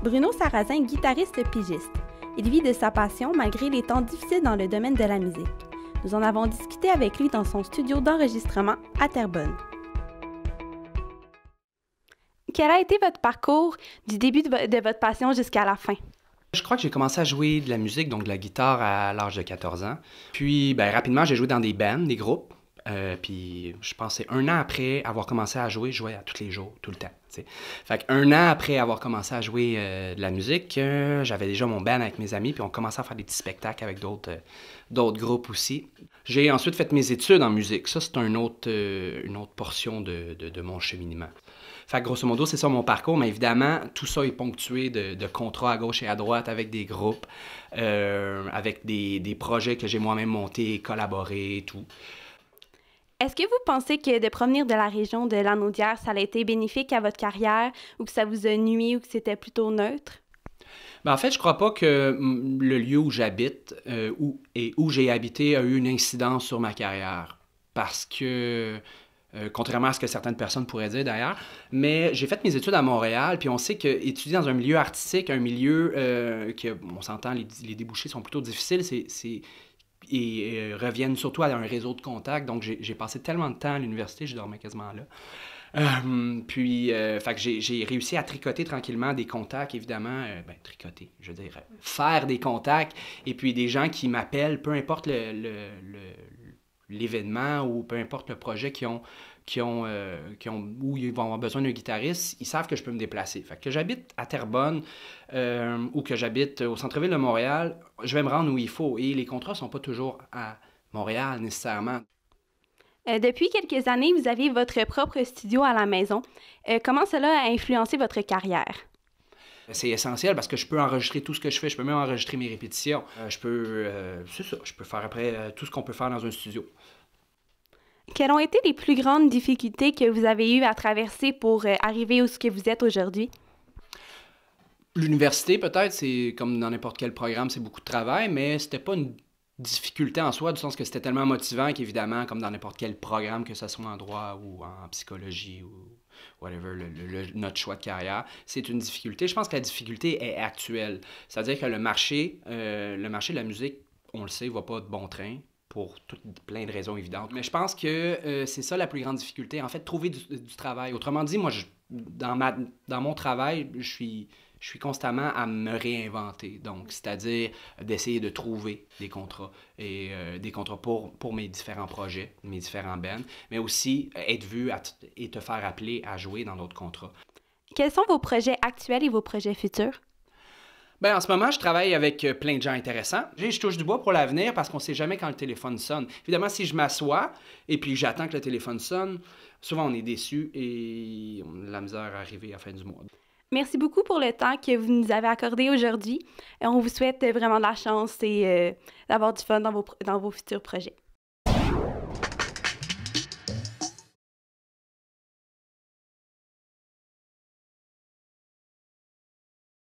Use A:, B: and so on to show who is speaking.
A: Bruno Sarrazin est guitariste-pigiste. Il vit de sa passion malgré les temps difficiles dans le domaine de la musique. Nous en avons discuté avec lui dans son studio d'enregistrement à Terrebonne. Quel a été votre parcours du début de votre passion jusqu'à la fin?
B: Je crois que j'ai commencé à jouer de la musique, donc de la guitare à l'âge de 14 ans. Puis, rapidement, j'ai joué dans des bands, des groupes. Puis, je pense que c'est un an après avoir commencé à jouer, je jouais à tous les jours, tout le temps. T'sais. Fait qu'un an après avoir commencé à jouer de la musique, j'avais déjà mon band avec mes amis, puis on commençait à faire des petits spectacles avec d'autres groupes aussi. J'ai ensuite fait mes études en musique. Ça, c'est une autre portion de mon cheminement. Fait que grosso modo, c'est ça mon parcours, mais évidemment, tout ça est ponctué de contrats à gauche et à droite avec des groupes, avec des projets que j'ai moi-même montés, collaborés et tout.
A: Est-ce que vous pensez que de provenir de la région de Lanaudière, ça a été bénéfique à votre carrière ou que ça vous a nui ou que c'était plutôt neutre?
B: En fait, je crois pas que le lieu où j'habite où j'ai habité a eu une incidence sur ma carrière. Parce que, contrairement à ce que certaines personnes pourraient dire d'ailleurs, mais j'ai fait mes études à Montréal, puis on sait qu'étudier dans un milieu artistique, un milieu on s'entend, les débouchés sont plutôt difficiles, et reviennent surtout à un réseau de contacts. Donc, j'ai passé tellement de temps à l'université, je dormais quasiment là. Fait que j'ai réussi à tricoter tranquillement des contacts, évidemment. Tricoter, je veux dire, faire des contacts. Et puis des gens qui m'appellent, peu importe l'événement ou peu importe le projet où ils vont avoir besoin d'un guitariste, ils savent que je peux me déplacer. Fait que j'habite à Terrebonne ou que j'habite au centre-ville de Montréal, je vais me rendre où il faut. Et les contrats ne sont pas toujours à Montréal nécessairement.
A: Depuis quelques années, vous avez votre propre studio à la maison. Comment cela a influencé votre carrière?
B: C'est essentiel parce que je peux enregistrer tout ce que je fais. Je peux même enregistrer mes répétitions. Je peux faire après tout ce qu'on peut faire dans un studio.
A: Quelles ont été les plus grandes difficultés que vous avez eues à traverser pour arriver où ce que vous êtes aujourd'hui?
B: L'université, peut-être, c'est comme dans n'importe quel programme, c'est beaucoup de travail, mais c'était pas une difficulté en soi, du sens que c'était tellement motivant qu'évidemment, comme dans n'importe quel programme, que ce soit en droit ou en psychologie ou whatever, notre choix de carrière, c'est une difficulté. Je pense que la difficulté est actuelle. C'est-à-dire que le marché de la musique, on le sait, va pas de bon train pour plein de raisons évidentes. Mais je pense que c'est ça la plus grande difficulté, en fait, trouver du travail. Autrement dit, moi, dans mon travail, je suis constamment à me réinventer. Donc, c'est-à-dire d'essayer de trouver des contrats et des contrats pour mes différents projets, mes différents bands, mais aussi être vu et te faire appeler à jouer dans d'autres contrats.
A: Quels sont vos projets actuels et vos projets futurs?
B: En ce moment, je travaille avec plein de gens intéressants. Je touche du bois pour l'avenir parce qu'on ne sait jamais quand le téléphone sonne. Évidemment, si je m'assois et puis j'attends que le téléphone sonne, souvent on est déçu et on a de la misère à arriver à la fin du mois.
A: Merci beaucoup pour le temps que vous nous avez accordé aujourd'hui. On vous souhaite vraiment de la chance et d'avoir du fun dans vos futurs projets.